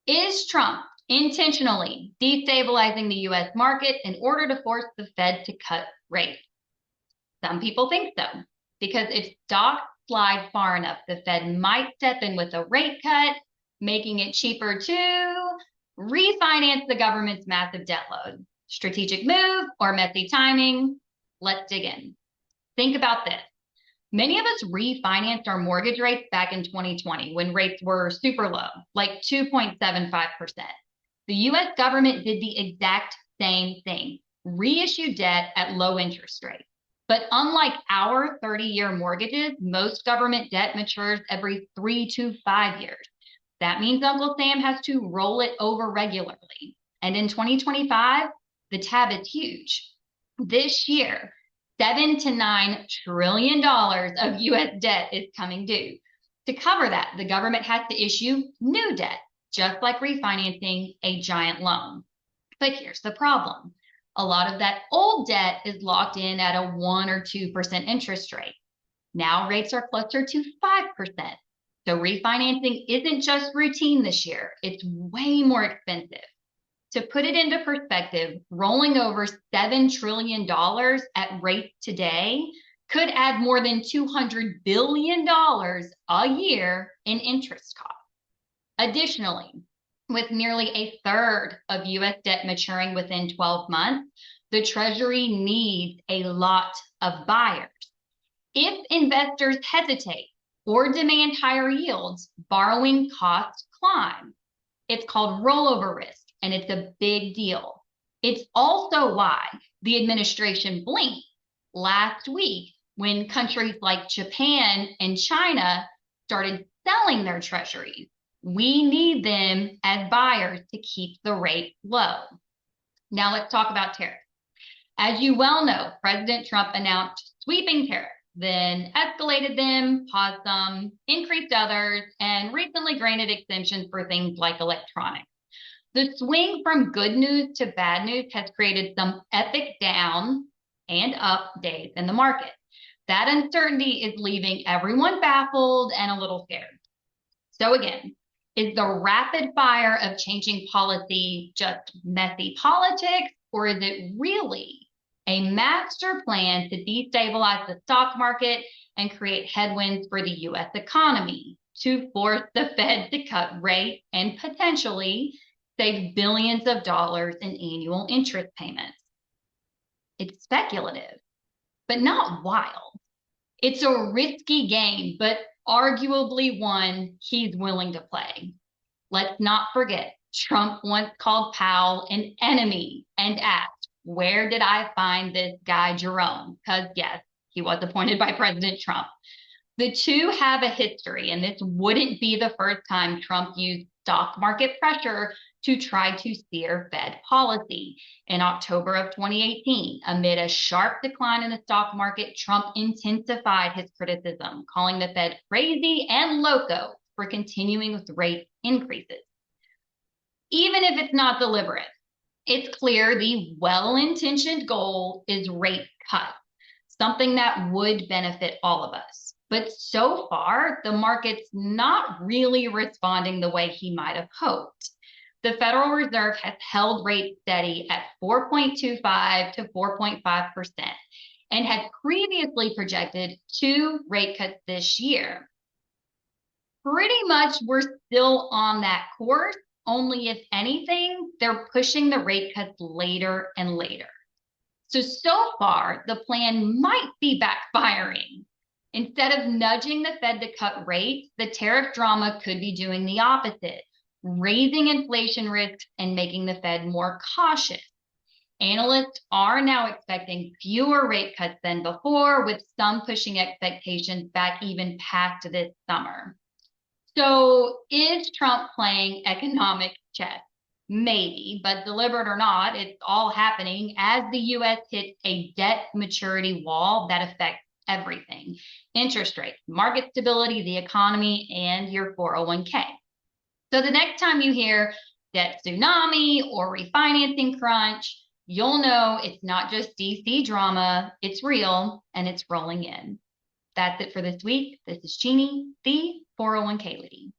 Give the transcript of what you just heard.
Is Trump intentionally destabilizing the US market in order to force the Fed to cut rates? Some people think so, because if stocks slide far enough, the Fed might step in with a rate cut, making it cheaper to refinance the government's massive debt load. Strategic move or messy timing? Let's dig in. Think about this. Many of us refinanced our mortgage rates back in 2020 when rates were super low, like 2.75%. The US government did the exact same thing, reissued debt at low interest rates. But unlike our 30-year mortgages, most government debt matures every 3 to 5 years. That means Uncle Sam has to roll it over regularly. And in 2025, the tab is huge. This year, $7 to $9 trillion of US debt is coming due. To cover that, the government has to issue new debt, just like refinancing a giant loan. But here's the problem. A lot of that old debt is locked in at a 1 or 2% interest rate. Now rates are closer to 5%. So refinancing isn't just routine this year. It's way more expensive. To put it into perspective, rolling over $7 trillion at rates today could add more than $200 billion a year in interest costs. Additionally, with nearly a third of US debt maturing within 12 months, the Treasury needs a lot of buyers. If investors hesitate or demand higher yields, borrowing costs climb. It's called rollover risk, and it's a big deal. It's also why the administration blinked last week when countries like Japan and China started selling their treasuries. We need them as buyers to keep the rate low. Now let's talk about tariffs. As you well know, President Trump announced sweeping tariffs, then escalated them, paused some, increased others, and recently granted exemptions for things like electronics. The swing from good news to bad news has created some epic down and up days in the market. That uncertainty is leaving everyone baffled and a little scared. So again, is the rapid fire of changing policy just messy politics, or is it really a master plan to destabilize the stock market and create headwinds for the US economy to force the Fed to cut rates and potentially save billions of dollars in annual interest payments? It's speculative, but not wild. It's a risky game, but arguably one he's willing to play. Let's not forget, Trump once called Powell an enemy and asked, "Where did I find this guy Jerome?" Because yes, he was appointed by President Trump. The two have a history, and this wouldn't be the first time Trump used stock market pressure to try to steer Fed policy. In October of 2018, amid a sharp decline in the stock market, Trump intensified his criticism, calling the Fed crazy and loco for continuing with rate increases. Even if it's not deliberate, it's clear the well-intentioned goal is rate cut, something that would benefit all of us. But so far, the market's not really responding the way he might have hoped. The Federal Reserve has held rates steady at 4.25 to 4.5% and had previously projected 2 rate cuts this year. Pretty much we're still on that course, only if anything, they're pushing the rate cuts later and later. So far, the plan might be backfiring. Instead of nudging the Fed to cut rates, the tariff drama could be doing the opposite, raising inflation risks and making the Fed more cautious. Analysts are now expecting fewer rate cuts than before, with some pushing expectations back even past this summer. So is Trump playing economic chess? Maybe, but deliberate or not, it's all happening as the US hits a debt maturity wall that affects everything: interest rates, market stability, the economy, and your 401k. So the next time you hear debt tsunami or refinancing crunch, you'll know it's not just DC drama, it's real and it's rolling in. That's it for this week. This is Jeannie, the 401k lady.